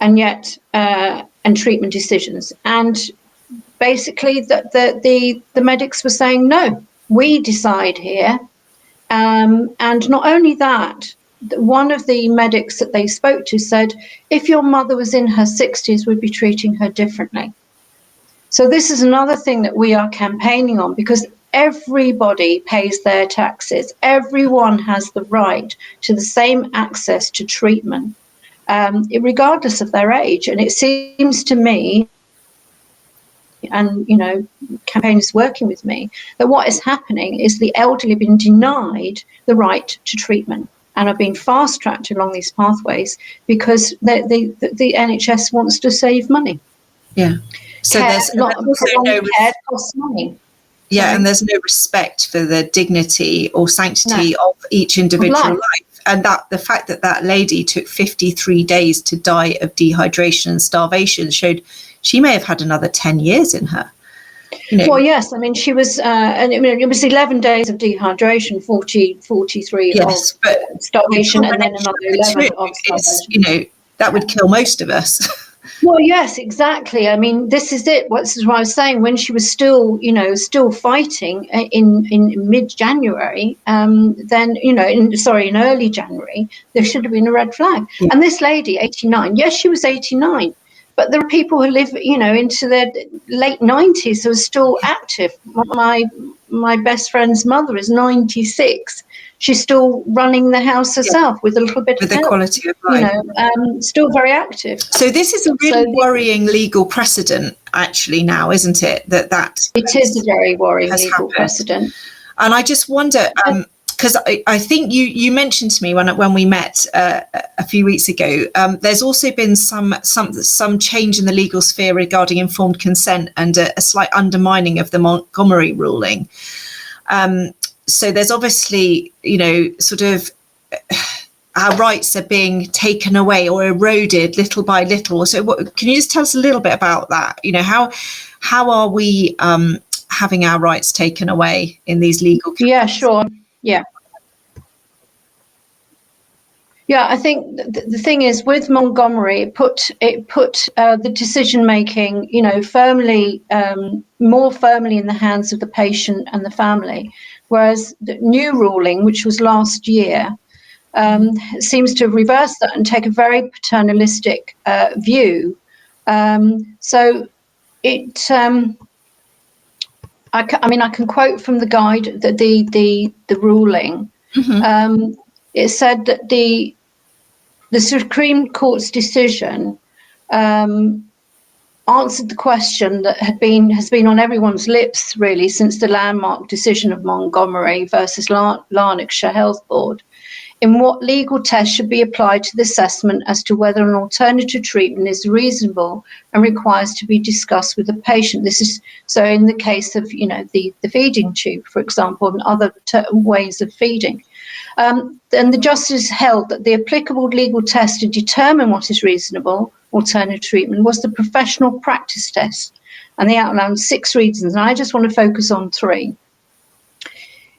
and yet and treatment decisions. And basically, the medics were saying, no, we decide here. And not only that, one of the medics that they spoke to said, if your mother was in her 60s, we'd be treating her differently. So this is another thing that we are campaigning on, because everybody pays their taxes. Everyone has the right to the same access to treatment, regardless of their age. And it seems to me, and, campaigners working with me, that what is happening is the elderly have been denied the right to treatment and are being fast-tracked along these pathways because the NHS wants to save money. Yeah. So there's also no costs money. Yeah, and there's no respect for the dignity or sanctity of each individual life. and that the fact that that lady took 53 days to die of dehydration and starvation showed she may have had another 10 years in her. You know. Well, yes, I mean, she was, and it was 11 days of dehydration, 43 yes, of starvation, and then another 11 of starvation. You know, that would kill most of us. Well, yes, exactly. I mean, this is it. This is what I was saying. When she was still, still fighting in mid-January, then, in early January, there should have been a red flag. Yeah. And this lady, 89, yes, she was 89. But there are people who live, into their late 90s who are still active. My best friend's mother is 96. She's still running the house herself with a little bit with of help, quality of life. Still very active. So this is a really worrying legal precedent, actually, now, isn't it? It is a very worrying legal precedent. And I just wonder, because I think you mentioned to me when we met a few weeks ago, there's also been some change in the legal sphere regarding informed consent and a slight undermining of the Montgomery ruling. So there's obviously, sort of our rights are being taken away or eroded little by little. So can you just tell us a little bit about that? How are we having our rights taken away in these legal cases? Yeah, sure. Yeah. Yeah, I think the thing is with Montgomery, it put the decision making, firmly, more firmly in the hands of the patient and the family, whereas the new ruling, which was last year, seems to reverse that and take a very paternalistic view. So it, I can quote from the guide that the ruling. Mm-hmm. It said that the Supreme Court's decision answered the question that has been on everyone's lips really since the landmark decision of Montgomery versus Lanarkshire Health Board, in what legal test should be applied to the assessment as to whether an alternative treatment is reasonable and requires to be discussed with the patient. This is so in the case of the feeding tube, for example, and other ways of feeding. And the justice held that the applicable legal test to determine what is reasonable alternative treatment was the professional practice test, and they outlined 6 reasons, and I just want to focus on 3.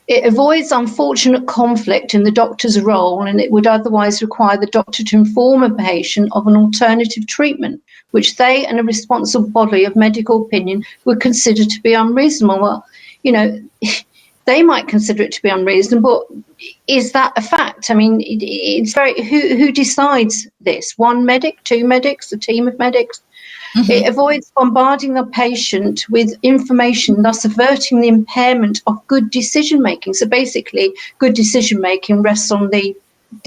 It avoids unfortunate conflict in the doctor's role, and it would otherwise require the doctor to inform a patient of an alternative treatment, which they and a responsible body of medical opinion would consider to be unreasonable. Well, they might consider it to be unreasonable. Is that a fact? I mean, it's very who decides this? 1 medic, 2 medics, a team of medics? Mm-hmm. It avoids bombarding the patient with information, thus averting the impairment of good decision making. So basically, good decision making rests on the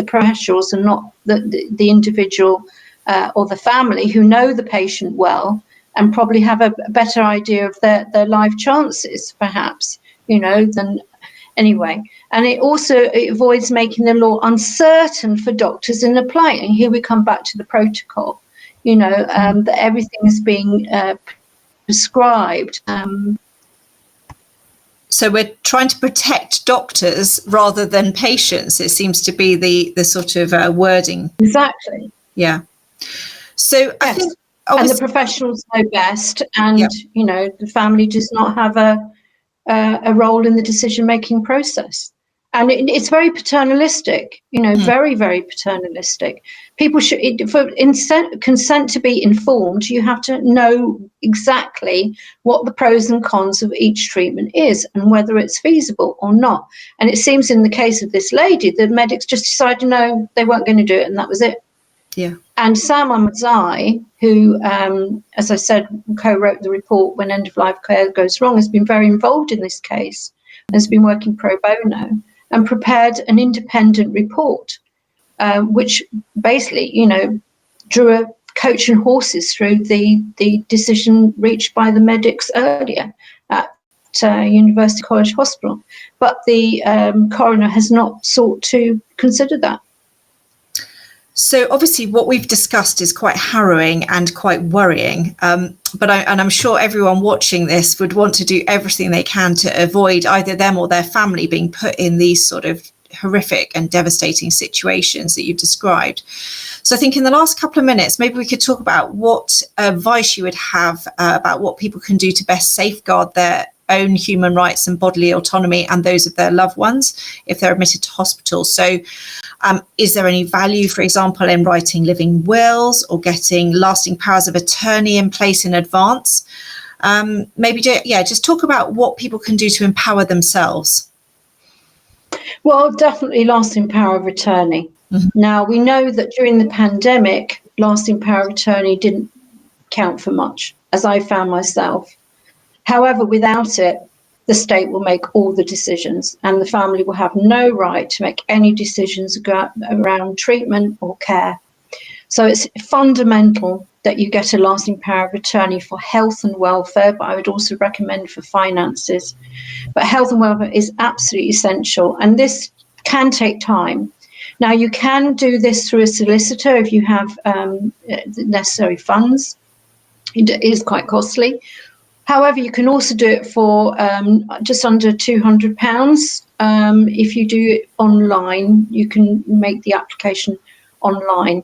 professionals and not the individual or the family who know the patient well and probably have a better idea of their life chances, perhaps. Then anyway. And it also avoids making the law uncertain for doctors in applying. And here we come back to the protocol, that everything is being prescribed. So we're trying to protect doctors rather than patients. It seems to be the sort of wording. Exactly. Yeah. So yes. I think and the professionals know best, and the family does not have a role in the decision-making process. And it's very paternalistic, very, very paternalistic. People should, for consent to be informed, you have to know exactly what the pros and cons of each treatment is and whether it's feasible or not. And it seems in the case of this lady, the medics just decided no, they weren't going to do it, and that was it. Yeah. And Sam Ahmadzai, who, as I said, co-wrote the report When End-of-Life Care Goes Wrong, has been very involved in this case, has been working pro bono, and prepared an independent report, which basically, drew a coach and horses through the decision reached by the medics earlier at University College Hospital. But the coroner has not sought to consider that. So obviously what we've discussed is quite harrowing and quite worrying, but I'm sure everyone watching this would want to do everything they can to avoid either them or their family being put in these sort of horrific and devastating situations that you've described. So I think in the last couple of minutes, maybe we could talk about what advice you would have about what people can do to best safeguard their own human rights and bodily autonomy and those of their loved ones if they're admitted to hospital. So is there any value, for example, in writing living wills or getting lasting powers of attorney in place in advance? Just talk about what people can do to empower themselves. Well, definitely lasting power of attorney. Mm-hmm. Now, we know that during the pandemic, lasting power of attorney didn't count for much, as I found myself. However, without it, the state will make all the decisions and the family will have no right to make any decisions around treatment or care. So it's fundamental that you get a lasting power of attorney for health and welfare, but I would also recommend for finances. But health and welfare is absolutely essential, and this can take time. Now, you can do this through a solicitor if you have the necessary funds. It is quite costly. However, you can also do it for just under £200. If you do it online, you can make the application online.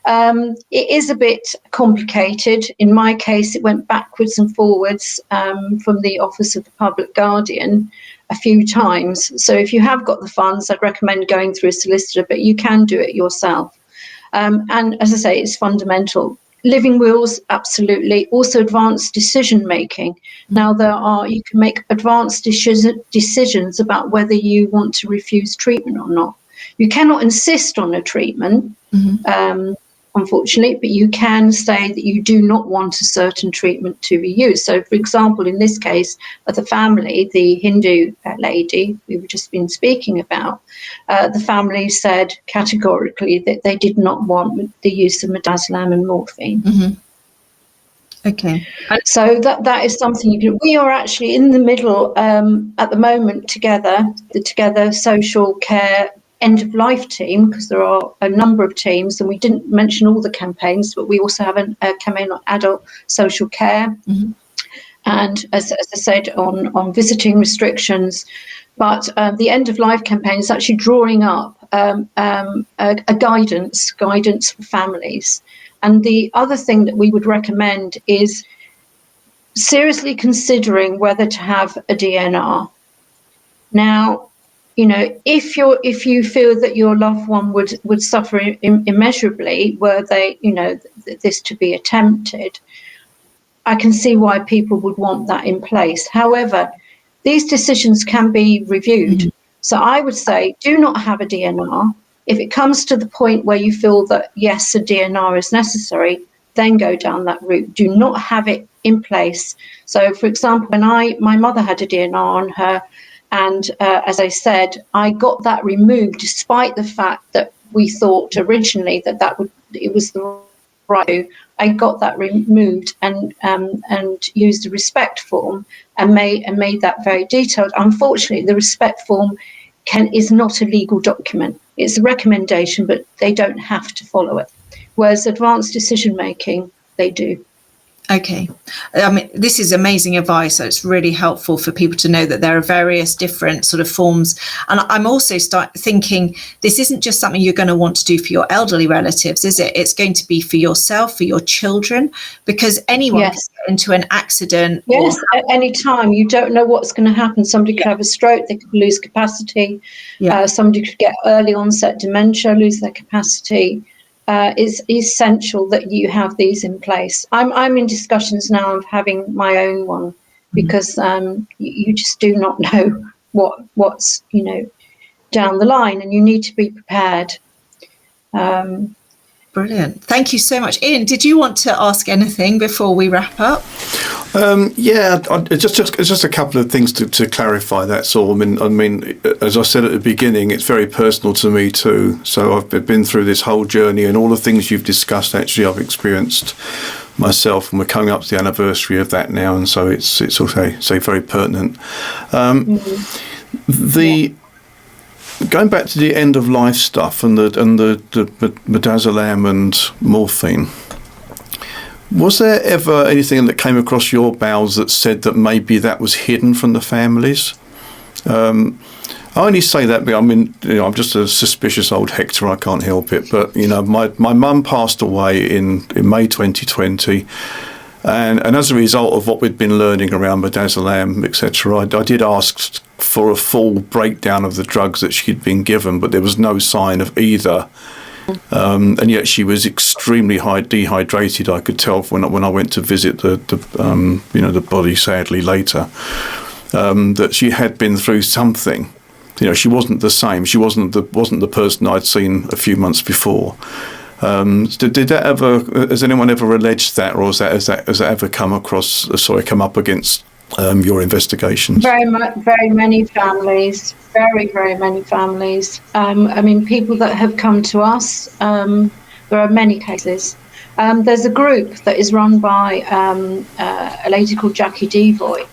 It is a bit complicated. In my case, it went backwards and forwards from the Office of the Public Guardian a few times. So if you have got the funds, I'd recommend going through a solicitor, but you can do it yourself. And as I say, it's fundamental. Living wills, absolutely. Also advanced decision making. Now you can make advanced decisions about whether you want to refuse treatment or not. You cannot insist on a treatment, unfortunately, but you can say that you do not want a certain treatment to be used. So, for example, in this case of the family, the Hindu lady we've just been speaking about, the family said categorically that they did not want the use of midazolam and morphine. Mm-hmm. Okay. So that is something you can. We are actually in the middle at the moment the Together Social Care end-of-life team, because there are a number of teams, and we didn't mention all the campaigns, but we also have a campaign on adult social care, mm-hmm. and as I said, on visiting restrictions. But the end-of-life campaign is actually drawing up a guidance for families. And the other thing that we would recommend is seriously considering whether to have a DNR. Now, if you feel that your loved one would suffer immeasurably were they, this to be attempted, I can see why people would want that in place. However, these decisions can be reviewed. Mm-hmm. So I would say do not have a DNR. If it comes to the point where you feel that, yes, a DNR is necessary, then go down that route. Do not have it in place. So, for example, when my mother had a DNR on her, and as I said, I got that removed despite the fact that we thought originally that it was the right. I got that removed and used the respect form and made that very detailed. Unfortunately, the respect form is not a legal document. It's a recommendation, but they don't have to follow it. Whereas advanced decision making, they do. Okay. I mean, this is amazing advice. So it's really helpful for people to know that there are various different sort of forms. And I'm also thinking this isn't just something you're going to want to do for your elderly relatives, is it? It's going to be for yourself, for your children, because anyone can get into an accident. Yes, at any time. You don't know what's going to happen. Somebody could have a stroke, they could lose capacity. Somebody could get early onset dementia, lose their capacity. It's essential that you have these in place. I'm in discussions now of having my own one because you just do not know what's down the line, and you need to be prepared. Brilliant. Thank you so much. Ian, did you want to ask anything before we wrap up? Just a couple of things to clarify. That's all. I mean, as I said at the beginning, it's very personal to me too. So I've been through this whole journey, and all the things you've discussed, actually, I've experienced myself, and we're coming up to the anniversary of that now, and so it's also very pertinent. Going back to the end of life stuff and the midazolam and morphine. Was there ever anything that came across your bowels that said that maybe that was hidden from the families? I only say that because I'm just a suspicious old Hector. I can't help it. But my mum passed away in May 2020, and as a result of what we'd been learning around midazolam, etc., I did ask for a full breakdown of the drugs that she'd been given, but there was no sign of either. And yet she was extremely dehydrated. I could tell when I went to visit the body, sadly later, that she had been through something. She wasn't the same. She wasn't the person I'd seen a few months before. Did that ever? Has anyone ever alleged that, or has that ever come up against your investigations? Very many families. Very, very many families. People that have come to us. There are many cases. There's a group that is run by a lady called Jackie Devoy,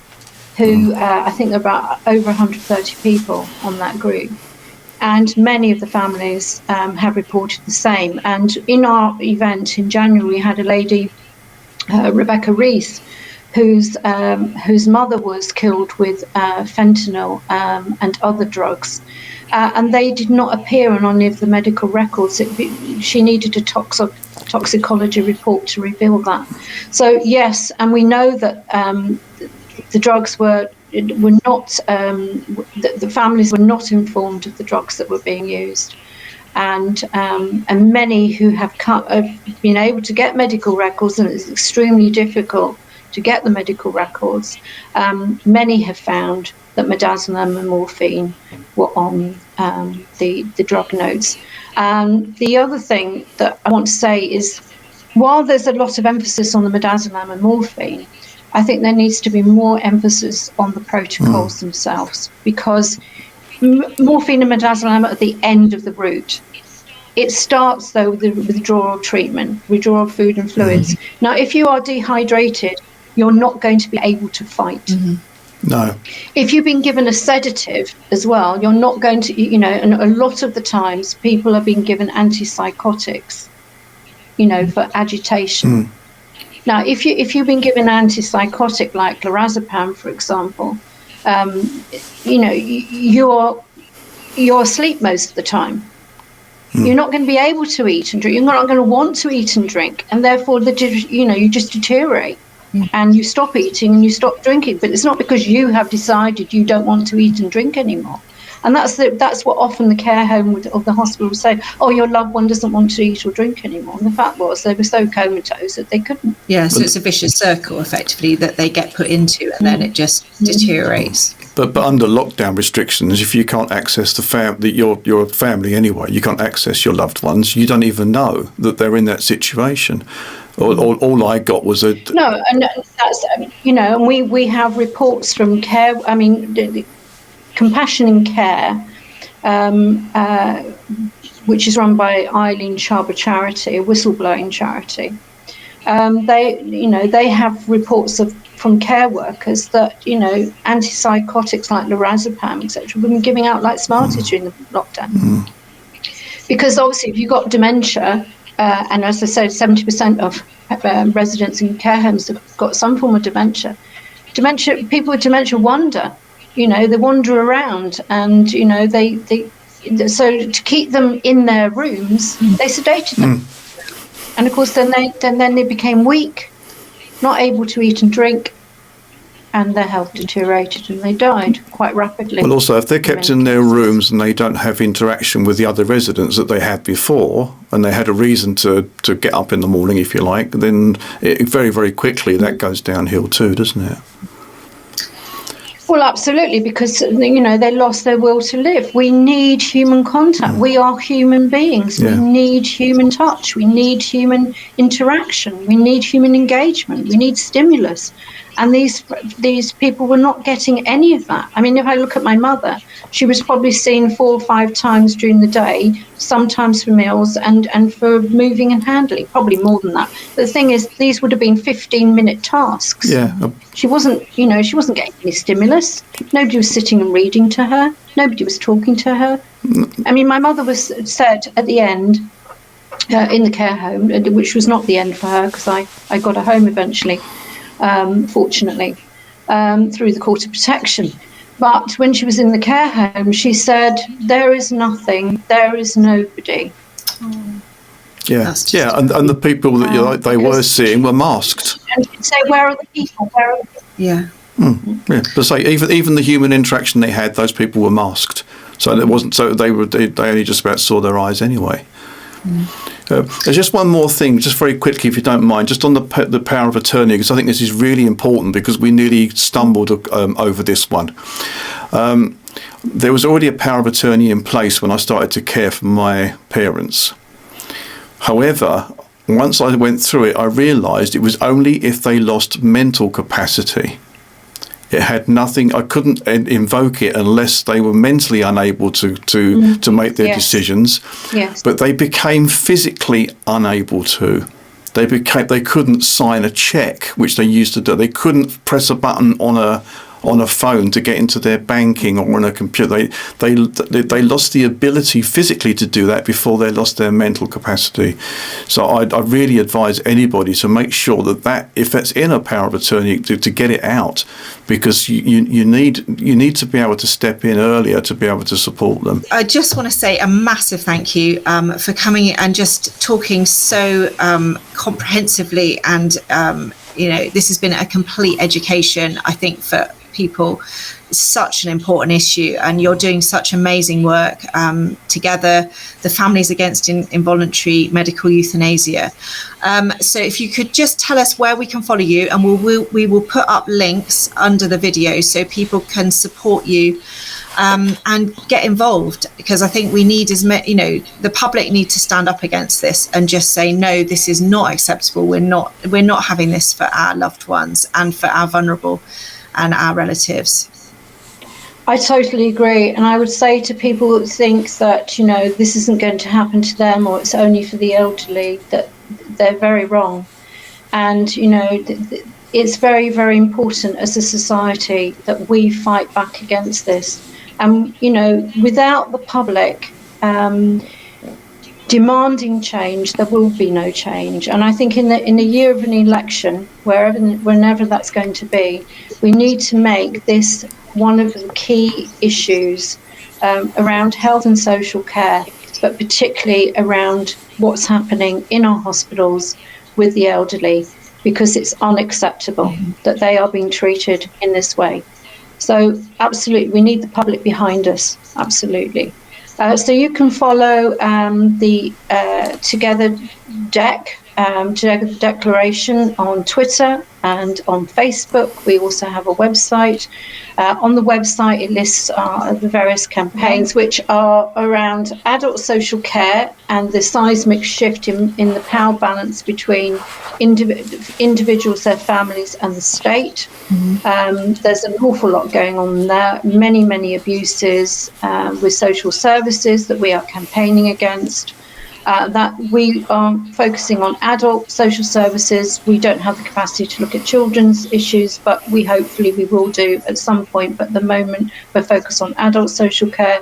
who I think there are about over 130 people on that group. And many of the families have reported the same. And in our event in January, we had a lady, Rebecca Rees, whose mother was killed with fentanyl and other drugs. And they did not appear on any of the medical records. She needed a toxicology report to reveal that. So, yes, and we know that the drugs were not, the families were not informed of the drugs that were being used. And many who have been able to get medical records, and it's extremely difficult to get the medical records, many have found that midazolam and morphine were on the drug notes. The other thing that I want to say is, while there's a lot of emphasis on the midazolam and morphine, I think there needs to be more emphasis on the protocols themselves, because morphine and midazolam are at the end of the route. It starts, though, with the withdrawal treatment, withdrawal of food and fluids. Now, if you are dehydrated, you're not going to be able to fight. No. If you've been given a sedative as well, you're not going to, and a lot of the times people are being given antipsychotics, for agitation. Now, if you've been given an antipsychotic like lorazepam, for example, you're asleep most of the time. You're not going to be able to eat and drink. You're not going to want to eat and drink, and therefore, you just deteriorate, and you stop eating and you stop drinking. But it's not because you have decided you don't want to eat and drink anymore. And that's what often the care home or the hospital will say, oh, your loved one doesn't want to eat or drink anymore. And the fact was they were so comatose that they couldn't. Yeah, so it's a vicious circle, effectively, that they get put into, and then it just deteriorates. But under lockdown restrictions, if you can't access your family anyway, you can't access your loved ones, you don't even know that they're in that situation. All I got was a... No, and that's, and we have reports from care, Compassion in Care, which is run by Eileen Sharber Charity, a whistleblowing charity. They have reports from care workers that antipsychotics like lorazepam, etc., have been giving out like Smarties during the lockdown. Because obviously, if you've got dementia, and as I said, 70% of residents in care homes have got some form of dementia. People with dementia wander. They wander around, and so to keep them in their rooms, they sedated them, and of course then they became weak, not able to eat and drink, and their health deteriorated, and they died quite rapidly. Well, also, if they're kept in their rooms and they don't have interaction with the other residents that they had before, and they had a reason to get up in the morning, if you like, then very, very quickly that goes downhill too, doesn't it? Well, absolutely, because, they lost their will to live. We need human contact. We are human beings. Yeah. We need human touch. We need human interaction. We need human engagement. We need stimulus. And these people were not getting any of that. If I look at my mother, she was probably seen 4 or 5 times during the day, sometimes for meals and for moving and handling, probably more than that. But the thing is, these would have been 15-minute tasks. Yeah. She wasn't getting any stimulus. Nobody was sitting and reading to her. Nobody was talking to her. My mother said at the end, in the care home, which was not the end for her, because I got her home eventually, fortunately, through the Court of Protection. But when she was in the care home, she said, there is nothing, there is nobody. Yeah, and the people that they were seeing were masked. And she'd say, where are the people? Where are the people? Yeah. But say even the human interaction they had, those people were masked. So it wasn't. So they only just about saw their eyes anyway. There's just one more thing, just very quickly, if you don't mind, just on the power of attorney, because I think this is really important, because we nearly stumbled over this one. There was already a power of attorney in place when I started to care for my parents. However, once I went through it, I realised it was only if they lost mental capacity. It had nothing. I couldn't invoke it unless they were mentally unable to make their decisions. Yes. But they became physically unable to. They couldn't sign a check, which they used to do. They couldn't press a button on a phone to get into their banking or on a computer. They lost the ability physically to do that before they lost their mental capacity. So I really advise anybody to make sure that if that's in a power of attorney, to get it out, because you need to be able to step in earlier to be able to support them. I just want to say a massive thank you for coming and just talking so comprehensively, and this has been a complete education, I think, for people. It's such an important issue, and you're doing such amazing work together, the Families Against Involuntary Medical Euthanasia. So if you could just tell us where we can follow you, and we will put up links under the video so people can support you and get involved, because I think we need the public need to stand up against this and just say, no, this is not acceptable. We're not having this for our loved ones and for our vulnerable and our relatives. I totally agree, and I would say to people who think that this isn't going to happen to them, or it's only for the elderly, that they're very wrong. And it's very, very important as a society that we fight back against this. And without the public demanding change, there will be no change. And I think in the year of an election, whenever that's going to be, we need to make this one of the key issues around health and social care, but particularly around what's happening in our hospitals with the elderly, because it's unacceptable that they are being treated in this way. So absolutely, we need the public behind us, absolutely. So you can follow the Together Declaration on Twitter and on Facebook. We also have a website. On the website, it lists the various campaigns, which are around adult social care and the seismic shift in the power balance between individuals, their families, and the state. There's an awful lot going on there. Many, many abuses with social services that we are campaigning against. That we are focusing on adult social services. We don't have the capacity to look at children's issues, but hopefully we will do at some point. But at the moment, we're focused on adult social care.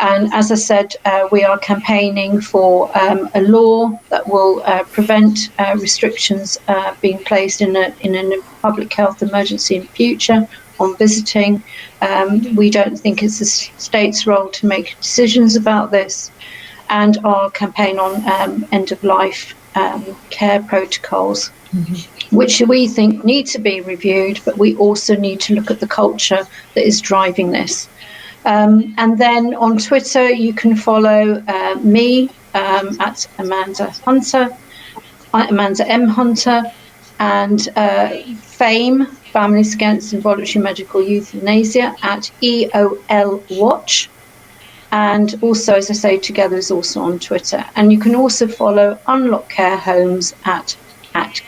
And as I said, we are campaigning for a law that will prevent restrictions being placed in a public health emergency in future on visiting. We don't think it's the state's role to make decisions about this. And our campaign on end-of-life care protocols, which we think need to be reviewed, but we also need to look at the culture that is driving this. And then on Twitter, you can follow me at Amanda Hunter, Amanda M. Hunter, and F.A.I.M.E, Families Against Involuntary Medical Euthanasia, at EOL Watch. And also, as I say, Together is also on Twitter. And you can also follow Unlock Care Homes at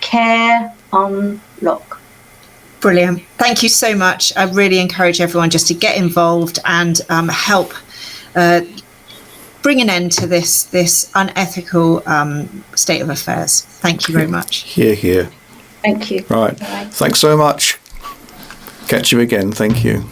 Care Unlock. Brilliant. Thank you so much. I really encourage everyone just to get involved and help bring an end to this unethical state of affairs. Thank you very much. Hear. Thank you. Right. Bye. Thanks so much. Catch you again. Thank you.